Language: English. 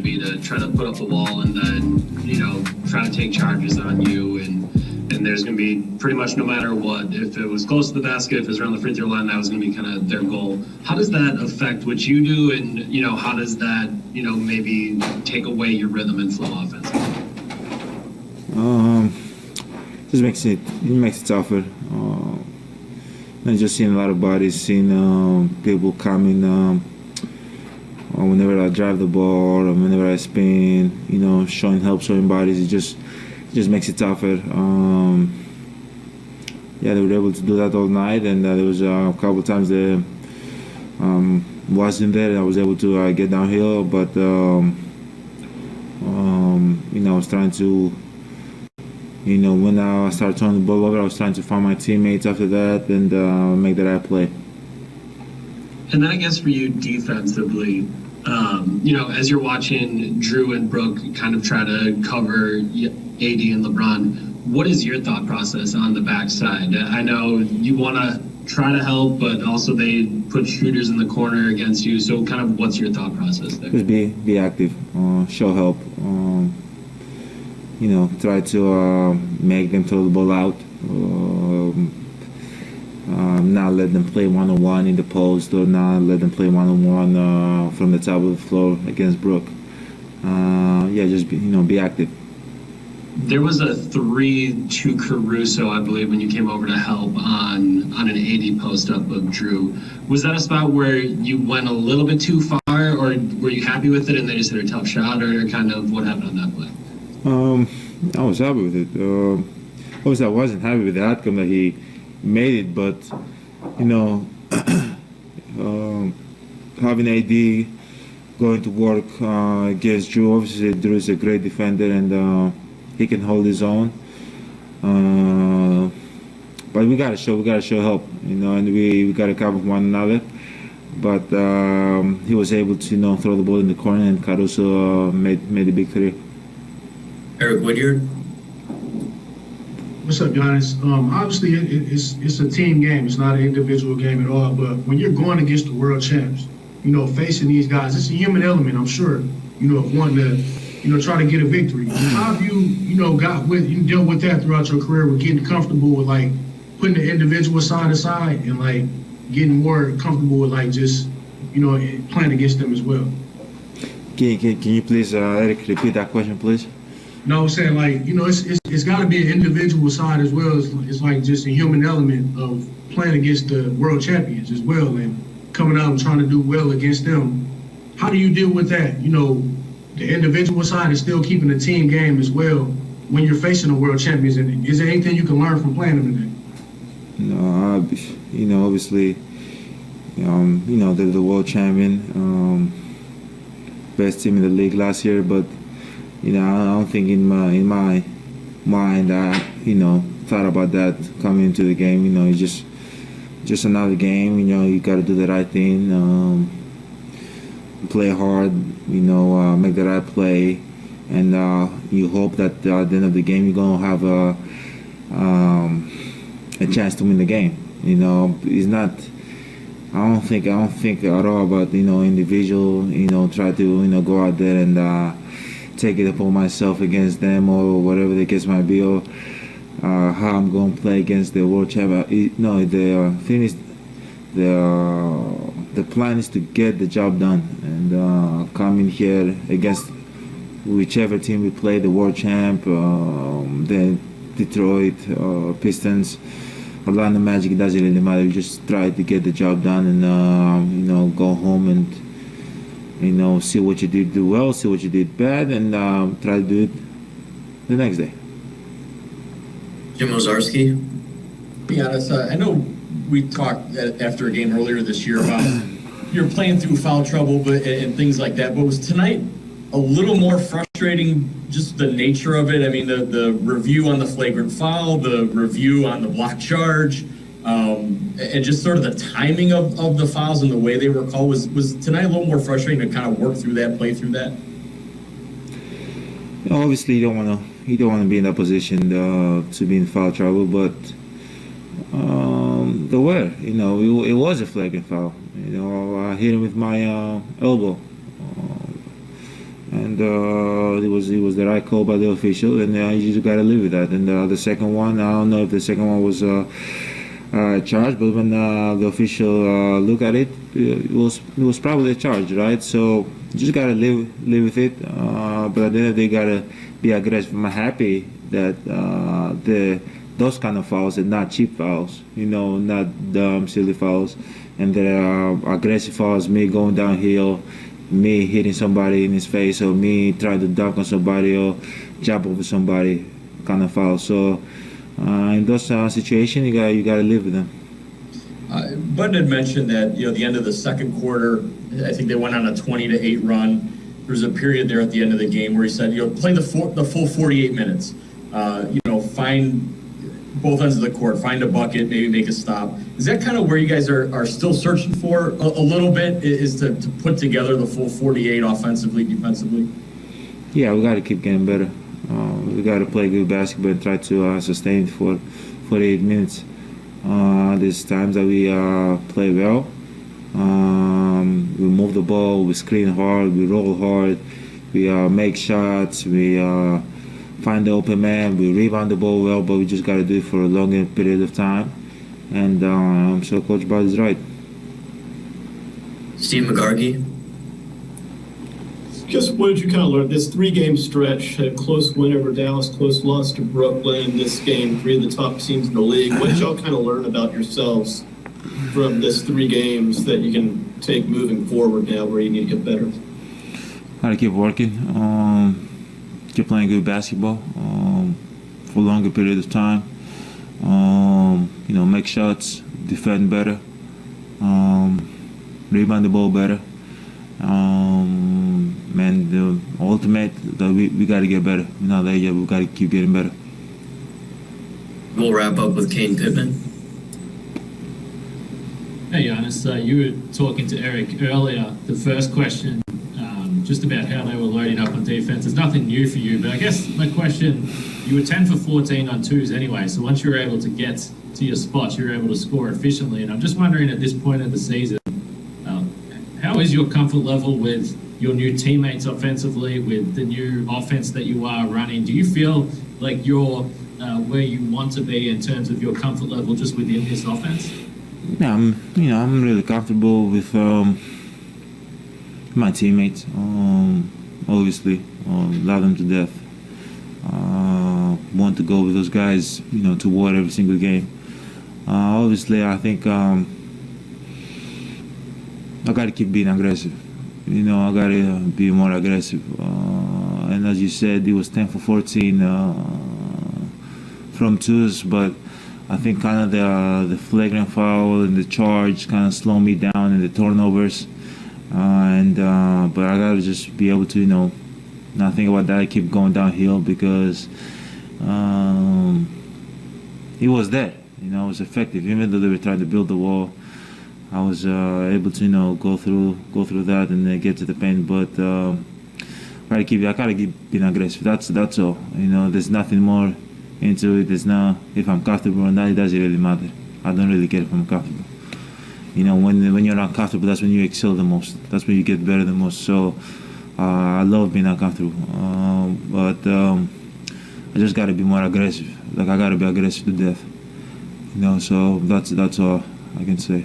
be to try to put up a wall and then, try to take charges on you. And there's going to be pretty much no matter what. If it was close to the basket, if it was around the free throw line, that was going to be kind of their goal. How does that affect what you do? And, how does that, maybe take away your rhythm and flow offensively? Just makes it tougher. And just seeing a lot of bodies, seeing people coming whenever I drive the ball or whenever I spin, showing help, showing bodies. It just makes it tougher. They were able to do that all night, and there was a couple of times that wasn't there. I was able to get downhill, but I was trying to. When I started turning the ball over, I was trying to find my teammates after that and make the right play. And then I guess for you defensively, as you're watching Drew and Brooke kind of try to cover AD and LeBron, what is your thought process on the backside? I know you want to try to help, but also they put shooters in the corner against you. So kind of what's your thought process there? Just be active, show help. Try to make them throw the ball out. Not let them play one-on-one in the post, or not let them play one-on-one from the top of the floor against Brooke. Just be active. There was a 3 to Caruso, I believe, when you came over to help on an 80 post-up of Drew. Was that a spot where you went a little bit too far, or were you happy with it and they just hit a tough shot, or kind of what happened on that play? I was happy with it. Obviously, I wasn't happy with the outcome that he made it, but having AD going to work against Drew, obviously Drew is a great defender and he can hold his own. But we gotta show help, and we gotta cover one another. But he was able to throw the ball in the corner, and Caruso made the big three. Eric Woodyard. What's up, Giannis? Obviously, it's a team game. It's not an individual game at all. But when you're going against the world champs, facing these guys, it's a human element, I'm sure, of wanting to, try to get a victory. How have you, dealt with that throughout your career, with getting comfortable with, putting the individual side aside and, getting more comfortable with, just, playing against them as well? Can you please, Eric, repeat that question, please? No, I'm saying, it's got to be an individual side as well. It's just a human element of playing against the world champions as well and coming out and trying to do well against them. How do you deal with that? The individual side is still keeping the team game as well when you're facing the world champions. And is there anything you can learn from playing them today? No, obviously, they're the world champion, best team in the league last year, but I don't think in my mind I thought about that coming into the game. It's just another game. You got to do the right thing, play hard. Make the right play, and you hope that at the end of the game you're gonna have a chance to win the game. It's not. I don't think at all about individual. Try to go out there and take it upon myself against them or whatever the case might be, or how I'm going to play against the world champion. No, the thing is, the plan is to get the job done and come in here against whichever team we play, the world champ, the Detroit Pistons, Orlando Magic. It doesn't really matter. We just try to get the job done and go home and see what you did do well, see what you did bad, and try to do it the next day. Jim Ozarski. Giannis, I know we talked after a game earlier this year about you're playing through foul trouble and things like that, but was tonight a little more frustrating, just the nature of it? I mean, the review on the flagrant foul, the review on the block charge, and just sort of the timing of the fouls and the way they were called. Was tonight a little more frustrating to kind of work through that, play through that? Obviously, you don't want to be in that position to be in foul trouble, but there were, it was a flagrant foul. I hit him with my elbow, and it was the right call by the official, and you just gotta live with that. And the second one, I don't know if the second one was charge, but when the official looked at it, it was probably a charge, right? So you just gotta live with it. But then they gotta be aggressive. I'm happy that those kind of fouls are not cheap fouls, not dumb, silly fouls, and they're aggressive fouls. Me going downhill, me hitting somebody in his face, or me trying to dunk on somebody or jump over somebody, kind of foul. So in those situations, you gotta live with them. Bud had mentioned that the end of the second quarter, I think they went on a 20-8 run. There was a period there at the end of the game where he said, play the full 48 minutes. Find both ends of the court, find a bucket, maybe make a stop. Is that kind of where you guys are still searching for a little bit? Is to put together the full 48 offensively, defensively? Yeah, we got to keep getting better. We got to play good basketball and try to sustain it for 48 minutes. There's times that we play well. We move the ball, we screen hard, we roll hard, we make shots, we find the open man, we rebound the ball well, but we just got to do it for a longer period of time. And I'm sure Coach Bud is right. Steve McGarkey. Just what did you kind of learn? This 3-game stretch, a close win over Dallas, close loss to Brooklyn, this game, 3 of the top teams in the league. What did y'all kind of learn about yourselves from this 3 games that you can take moving forward now where you need to get better? Gotta keep working, keep playing good basketball for a longer period of time. Make shots, defend better, rebound the ball better. And the ultimate that we got to get better. We're not there yet. We got to keep getting better. We'll wrap up with Kane Pittman. Hey Giannis, you were talking to Eric earlier. The first question, just about how they were loading up on defense. There's nothing new for you, but I guess my question: you were 10 for 14 on twos anyway. So once you were able to get to your spots, you were able to score efficiently. And I'm just wondering, at this point in the season, how is your comfort level with your new teammates offensively, with the new offense that you are running? Do you feel like you're where you want to be in terms of your comfort level just within this offense? Yeah, I'm really comfortable with my teammates. Obviously, love them to death. Want to go with those guys, to war every single game. Obviously, I think I got to keep being aggressive. I got to be more aggressive. And as you said, it was 10 for 14 from twos, but I think kind of the flagrant foul and the charge kind of slowed me down in the turnovers. But I got to just be able to, not think about that. I keep going downhill because it was there. It was effective. Even though they were trying to build the wall, I was able to, go through that and then get to the paint. But I gotta keep being aggressive. That's all. There's nothing more into it. There's no if I'm comfortable or not. It doesn't really matter. I don't really care if I'm comfortable. When you're uncomfortable, that's when you excel the most. That's when you get better the most. So I love being uncomfortable. But I just gotta be more aggressive. I gotta be aggressive to death. So that's all I can say.